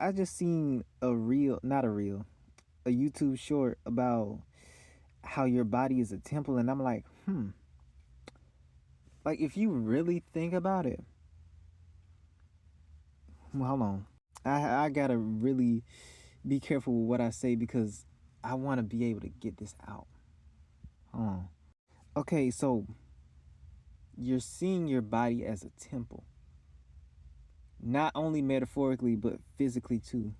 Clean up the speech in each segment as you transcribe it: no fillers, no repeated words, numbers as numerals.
I just seen not a reel, a YouTube short about how your body is a temple, and I'm like, like if you really think about it, well, hold on, I gotta really be careful with what I say because I want to be able to get this out. Hold on. Okay, so you're seeing your body as a temple, not only metaphorically but physically too.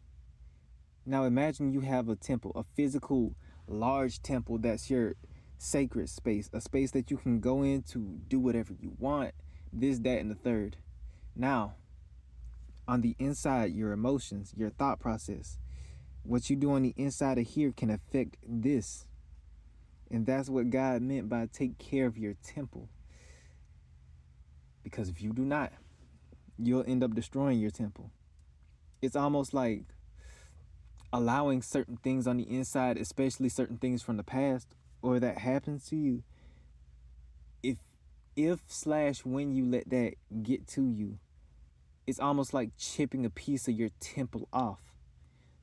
Now imagine you have a temple, a physical large temple that's your sacred space, a space that you can go in to do whatever you want, this, that, and the third. Now, on the inside, your emotions, your thought process, what you do on the inside of here can affect this. And that's what God meant by take care of your temple. Because if you do not, you'll end up destroying your temple. It's almost like allowing certain things on the inside, especially certain things from the past or that happens to you, if slash when you let that get to you, it's almost like chipping a piece of your temple off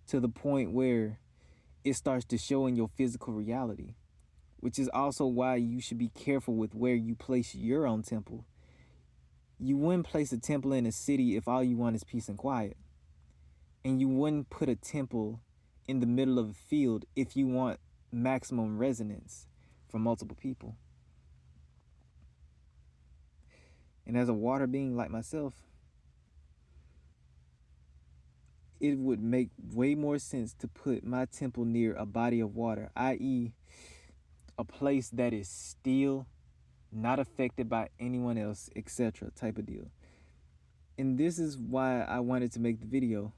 to the point where it starts to show in your physical reality, which is also why you should be careful with where you place your own temple. You wouldn't place a temple in a city if all you want is peace and quiet. And you wouldn't put a temple in the middle of a field if you want maximum resonance from multiple people. And as a water being like myself, it would make way more sense to put my temple near a body of water, i.e., a place that is still, not affected by anyone else, etc. type of deal. And this is why I wanted to make the video.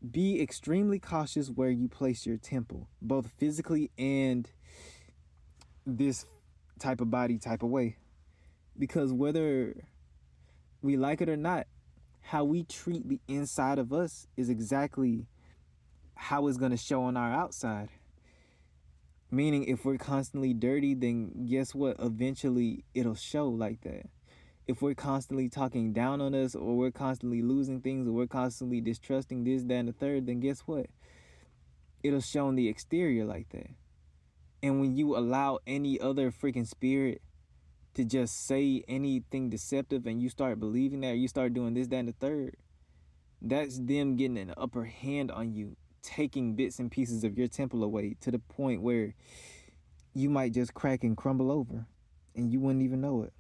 Be extremely cautious where you place your temple, both physically and this type of body type of way. Because whether we like it or not, how we treat the inside of us is exactly how it's going to show on our outside. Meaning, if we're constantly dirty, then guess what? Eventually, it'll show like that. If we're constantly talking down on us, or we're constantly losing things, or we're constantly distrusting this, that, and the third, then guess what? It'll show on the exterior like that. And when you allow any other freaking spirit to just say anything deceptive and you start believing that, or you start doing this, that, and the third, that's them getting an upper hand on you, taking bits and pieces of your temple away to the point where you might just crack and crumble over and you wouldn't even know it.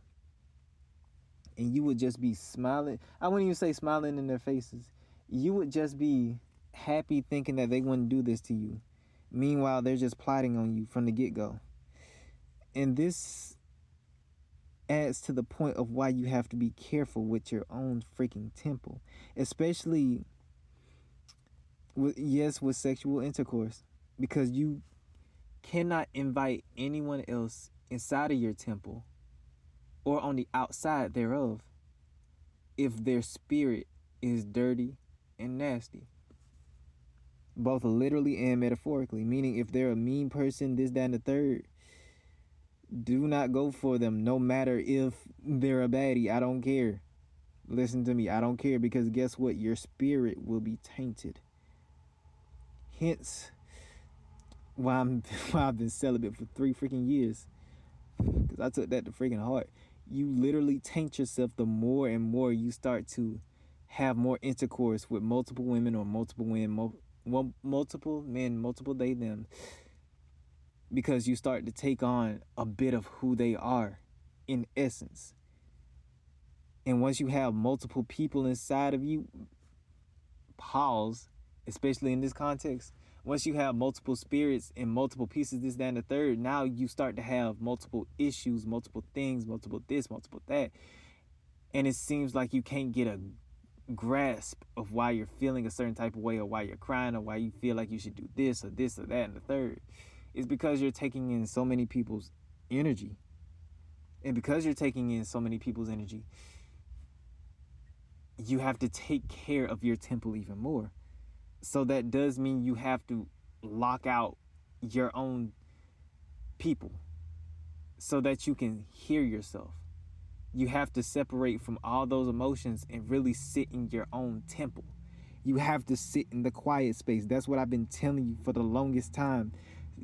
And you would just be smiling. I wouldn't even say smiling in their faces. You would just be happy thinking that they wouldn't do this to you. Meanwhile, they're just plotting on you from the get-go. And this adds to the point of why you have to be careful with your own freaking temple, especially with sexual intercourse, because you cannot invite anyone else inside of your temple or on the outside thereof if their spirit is dirty and nasty, both literally and metaphorically. Meaning, if they're a mean person, this, that, and the third, do not go for them, no matter if they're a baddie. I don't care. Listen to me, I don't care, because guess what? Your spirit will be tainted. Hence why I've been celibate for 3 freaking years, because I took that to freaking heart. You literally taint yourself the more and more you start to have more intercourse with multiple women, or multiple women, multiple men, multiple they, them, because you start to take on a bit of who they are in essence. And once you have multiple people inside of you, pause, especially in this context, once you have multiple spirits and multiple pieces, this, that, and the third, now you start to have multiple issues, multiple things, multiple this, multiple that. And it seems like you can't get a grasp of why you're feeling a certain type of way, or why you're crying, or why you feel like you should do this or this or that and the third. It's because you're taking in so many people's energy. And because you're taking in so many people's energy, you have to take care of your temple even more. So that does mean you have to lock out your own people so that you can hear yourself. You have to separate from all those emotions and really sit in your own temple. You have to sit in the quiet space. That's what I've been telling you for the longest time.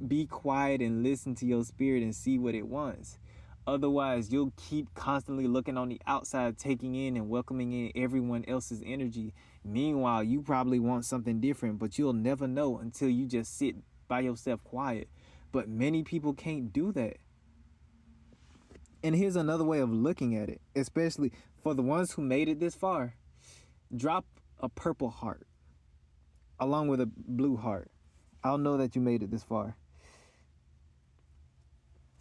Be quiet and listen to your spirit and see what it wants. Otherwise, you'll keep constantly looking on the outside, taking in and welcoming in everyone else's energy. Meanwhile, you probably want something different, but you'll never know until you just sit by yourself quiet. But many people can't do that. And here's another way of looking at it, especially for the ones who made it this far. Drop a purple heart along with a blue heart. I'll know that you made it this far.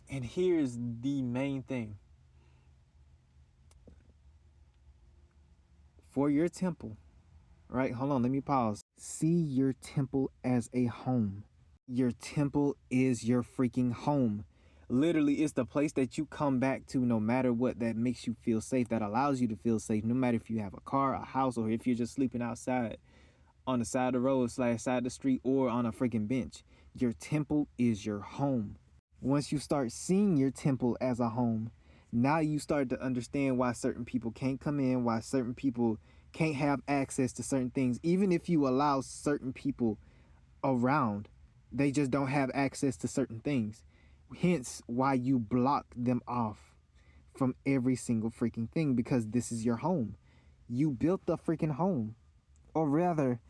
And here's the main thing. For your temple, right? Hold on, let me pause. See your temple as a home. Your temple is your freaking home. Literally, it's the place that you come back to no matter what, that makes you feel safe, that allows you to feel safe, no matter if you have a car, a house, or if you're just sleeping outside on the side of the road / side of the street or on a freaking bench. Your temple is your home. Once you start seeing your temple as a home, now you start to understand why certain people can't come in, why certain people can't have access to certain things. Even if you allow certain people around, they just don't have access to certain things. Hence why you block them off from every single freaking thing, because this is your home. You built the freaking home. Or rather,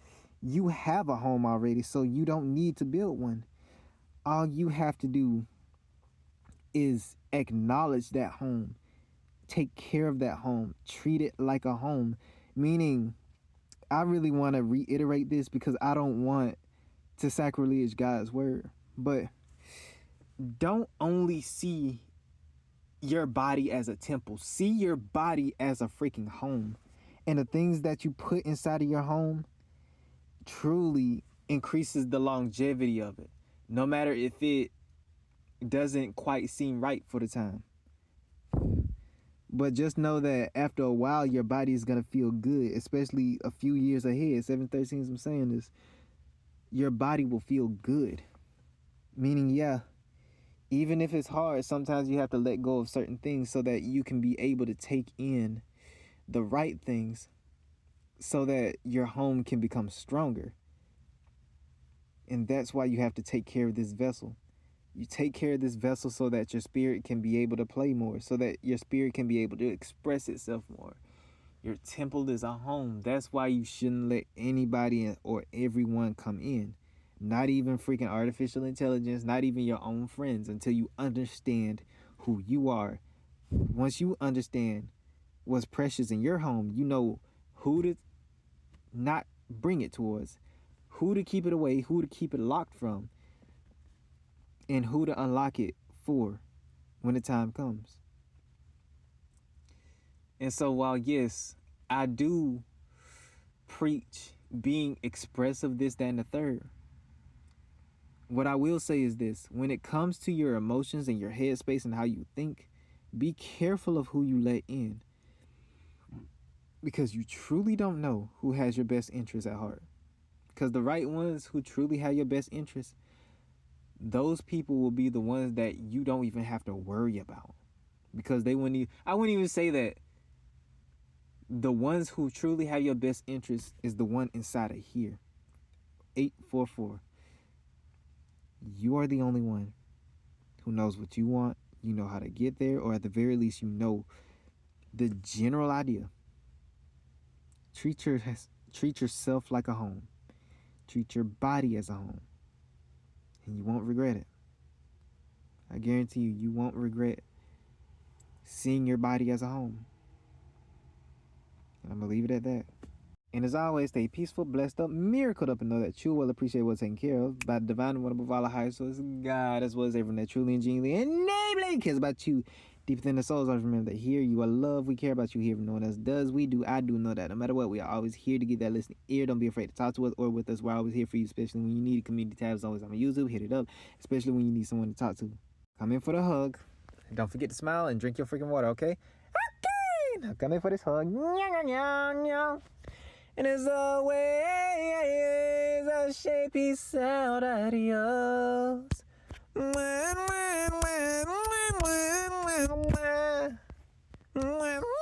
you have a home already, so you don't need to build one. All you have to do is acknowledge that home, take care of that home, treat it like a home. Meaning, I really want to reiterate this because I don't want to sacrilege God's word, but don't only see your body as a temple. See your body as a freaking home. And the things that you put inside of your home truly increases the longevity of it, no matter if it doesn't quite seem right for the time. But just know that after a while, your body is going to feel good, especially a few years ahead. 713, I'm saying this. Your body will feel good. Meaning, yeah, even if it's hard, sometimes you have to let go of certain things so that you can be able to take in the right things so that your home can become stronger. And that's why you have to take care of this vessel. You take care of this vessel so that your spirit can be able to play more, so that your spirit can be able to express itself more. Your temple is a home. That's why you shouldn't let anybody or everyone come in. Not even freaking artificial intelligence, not even your own friends, until you understand who you are. Once you understand what's precious in your home, you know who to not bring it towards, who to keep it away, who to keep it locked from, and who to unlock it for when the time comes. And so while, yes, I do preach being expressive, this, that, and the third, what I will say is this: when it comes to your emotions and your headspace and how you think, be careful of who you let in, because you truly don't know who has your best interests at heart. Because the right ones who truly have your best interests, those people will be the ones that you don't even have to worry about, because they wouldn't even, I wouldn't even say that the ones who truly have your best interest is the one inside of here. 844. You are the only one who knows what you want. You know how to get there, or at the very least, you know the general idea. Treat yourself like a home. Treat your body as a home. And you won't regret it. I guarantee you, you won't regret seeing your body as a home. And I'm going to leave it at that. And as always, stay peaceful, blessed up, miracled up, and know that you will appreciate what's taken care of by the divine and wonderful Allah, higher source, God, as well as everyone that truly and genuinely and naively cares about you deep within the souls. Always remember that here you are loved. We care about you here, no one else does. We do. I do know that. No matter what, we are always here to give that listening ear. Don't be afraid to talk to us or with us. We're always here for you, especially when you need community tabs. Always on YouTube, hit it up, especially when you need someone to talk to. Come in for the hug. Don't forget to smile and drink your freaking water, okay? Okay! Now come in for this hug. And as always, I say peace out, adios. Mwah, mwah, mwah, mwah, mwah, mwah, mwah.